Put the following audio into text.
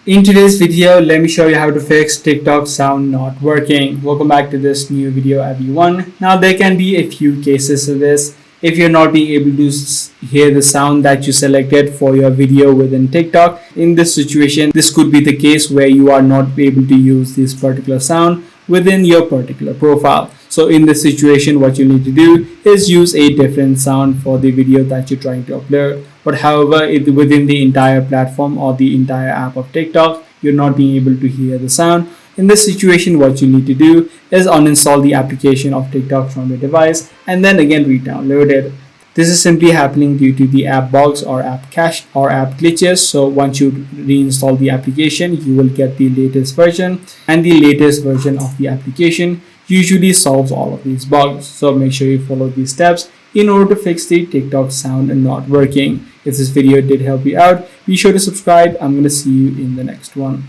In today's video, let me show you how to fix TikTok sound not working. Welcome back to this new video, everyone. Now, there can be a few cases of this. If you're not being able to hear the sound that you selected for your video within TikTok, in this situation, this could be the case where you are not able to use this particular sound within your particular profile. So in this situation, what you need to do is use a different sound for the video that you're trying to upload. But however, within the entire platform or the entire app of TikTok, you're not being able to hear the sound. In this situation, what you need to do is uninstall the application of TikTok from your device and then again re-download it. This is simply happening due to the app bugs or app cache or app glitches. So once you reinstall the application, you will get the latest version, and the latest version of the application usually solves all of these bugs. So make sure you follow these steps in order to fix the TikTok sound not working. If this video did help you out, be sure to subscribe. I'm going to see you in the next one.